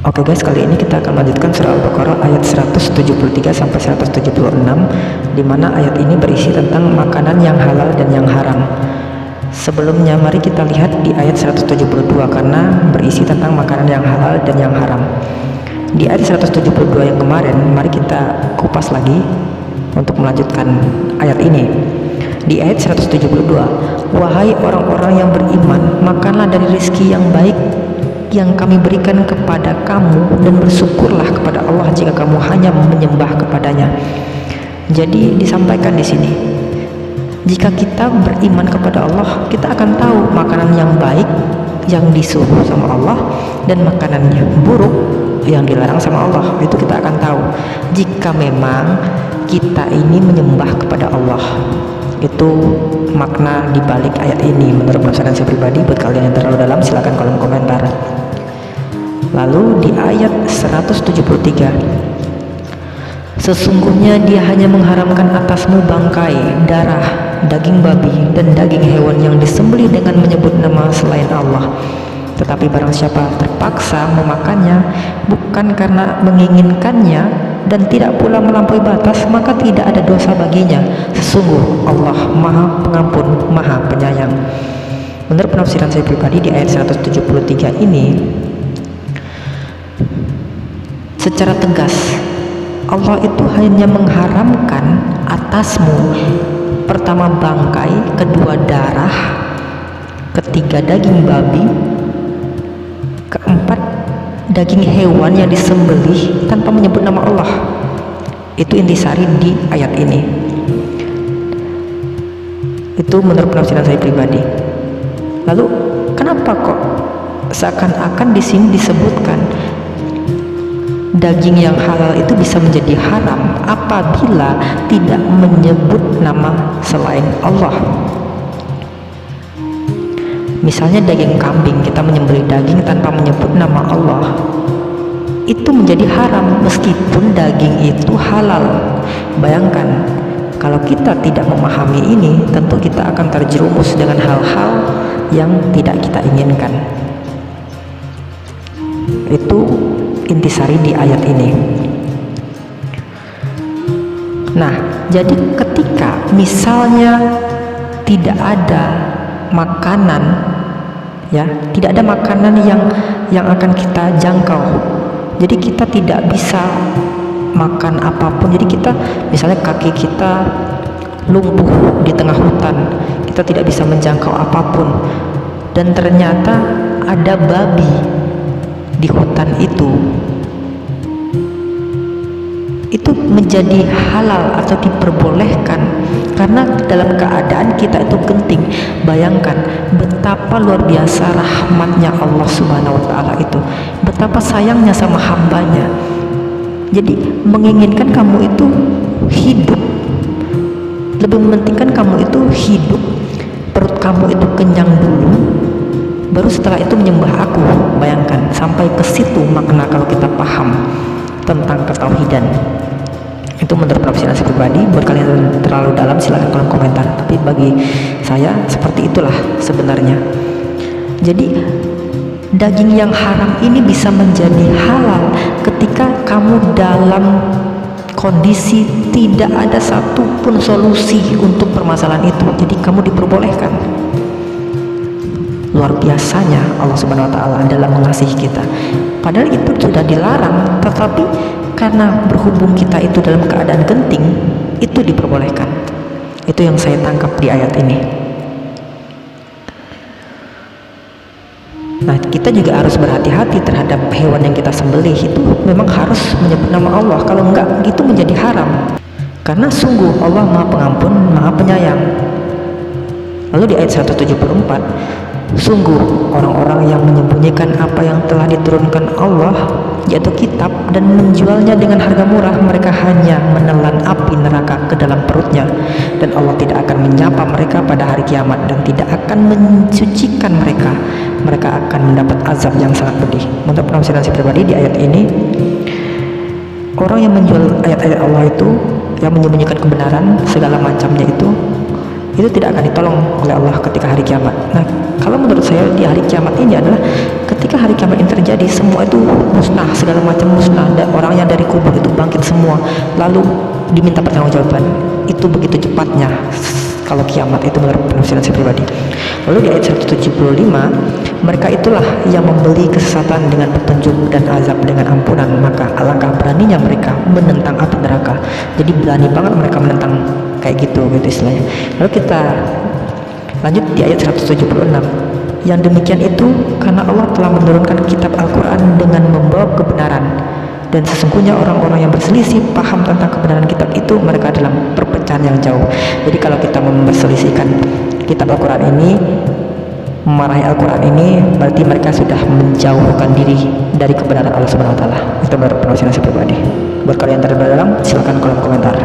Oke guys, kali ini kita akan melanjutkan surah Al-Baqarah ayat 173 sampai 176, di mana ayat ini berisi tentang makanan yang halal dan yang haram. Sebelumnya mari kita lihat di ayat 172 karena berisi tentang makanan yang halal dan yang haram. Di ayat 172 yang kemarin, mari kita kupas lagi untuk melanjutkan ayat ini. Di ayat 172, wahai orang-orang yang beriman, makanlah dari rezeki yang baik yang kami berikan kepada kamu dan bersyukurlah kepada Allah jika kamu hanya menyembah kepadanya. Jadi disampaikan di sini, jika kita beriman kepada Allah, kita akan tahu makanan yang baik yang disuruh sama Allah dan makanan yang buruk yang dilarang sama Allah. Itu kita akan tahu jika memang kita ini menyembah kepada Allah. Itu makna dibalik ayat ini menurut penafsiran saya pribadi. Buat kalian yang terlalu dalam, silakan kolom komentar. Lalu di ayat 173, sesungguhnya dia hanya mengharamkan atasmu bangkai, darah, daging babi, dan daging hewan yang disembelih dengan menyebut nama selain Allah. Tetapi barang siapa terpaksa memakannya bukan karena menginginkannya dan tidak pula melampaui batas, maka tidak ada dosa baginya. Sesungguh Allah Maha Pengampun, Maha Penyayang. Menurut penafsiran saya pribadi, di ayat 173 ini secara tegas Allah itu hanya mengharamkan atasmu, pertama bangkai, kedua darah, ketiga daging babi, keempat daging hewan yang disembelih tanpa menyebut nama Allah. Itu intisari di ayat ini. Itu menurut penafsiran saya pribadi. Lalu kenapa kok seakan-akan di sini disebutkan daging yang halal itu bisa menjadi haram apabila tidak menyebut nama selain Allah? Misalnya daging kambing, kita menyembelih daging tanpa menyebut nama Allah, itu menjadi haram meskipun daging itu halal. Bayangkan kalau kita tidak memahami ini, tentu kita akan terjerumus dengan hal-hal yang tidak kita inginkan. Itu intisari di ayat ini. Nah, jadi ketika misalnya tidak ada makanan, ya, tidak ada makanan yang akan kita jangkau, jadi kita tidak bisa makan apapun. Jadi kita, misalnya kaki kita lumpuh di tengah hutan, kita tidak bisa menjangkau apapun, dan ternyata ada babi di hutan itu menjadi halal atau diperbolehkan karena dalam keadaan kita itu genting. Bayangkan betapa luar biasa rahmatnya Allah Subhanahu wa Ta'ala itu, betapa sayangnya sama hambanya. Jadi menginginkan kamu itu hidup, lebih mementingkan kamu itu hidup, perut kamu itu kenyang dulu, baru setelah itu menyembah aku. Bayangkan sampai ke situ makna kalau kita paham tentang ketauhidan. Itu menurut penafsiran saya pribadi. Buat kalian yang terlalu dalam, silahkan kolom komentar. Tapi bagi saya seperti itulah sebenarnya. Jadi daging yang haram ini bisa menjadi halal ketika kamu dalam kondisi tidak ada satupun solusi untuk permasalahan itu. Jadi kamu diperbolehkan. Luar biasanya Allah Subhanahu wa Ta'ala dalam mengasihi kita. Padahal itu sudah dilarang, tetapi karena berhubung kita itu dalam keadaan genting, itu diperbolehkan. Itu yang saya tangkap di ayat ini. Nah, kita juga harus berhati-hati terhadap hewan yang kita sembelih. Itu memang harus menyebut nama Allah. Kalau enggak, itu menjadi haram. Karena sungguh Allah Maha Pengampun, Maha Penyayang. Lalu di ayat 174, sungguh orang-orang yang menyembunyikan apa yang telah diturunkan Allah, yaitu kitab, dan menjualnya dengan harga murah, mereka hanya menelan api neraka ke dalam perutnya, dan Allah tidak akan menyapa mereka pada hari kiamat dan tidak akan mensucikan mereka. Mereka akan mendapat azab yang sangat pedih. Menurut penafsiran saya pribadi di ayat ini, orang yang menjual ayat-ayat Allah itu, yang menyembunyikan kebenaran segala macamnya itu tidak akan ditolong oleh Allah ketika hari kiamat. Nah, kalau menurut saya di hari kiamat ini adalah ketika hari kiamat ini terjadi, semua itu musnah, segala macam musnah, dan orang yang dari kubur itu bangkit semua, lalu diminta pertanggungjawaban. Itu begitu cepatnya kalau kiamat itu menurut penafsiran saya pribadi. Lalu di ayat 175, mereka itulah yang membeli kesesatan dengan petunjuk dan azab dengan ampunan, maka alangkah beraninya mereka menentang api neraka. Jadi berani banget mereka menentang kayak gitu istilahnya. Lalu kita lanjut di ayat 176. Yang demikian itu karena Allah telah menurunkan kitab Al-Quran dengan membawa kebenaran, dan sesungguhnya orang-orang yang berselisih paham tentang kebenaran kitab itu, mereka dalam perpecahan yang jauh. Jadi kalau kita memperselisihkan kitab Al-Quran ini, memarahi Al-Quran ini, berarti mereka sudah menjauhkan diri dari kebenaran Allah Subhanahu wa taala. Itu menurut penafsiran saya pribadi. Buat kalian yang terdalam, silakan kolom komentar.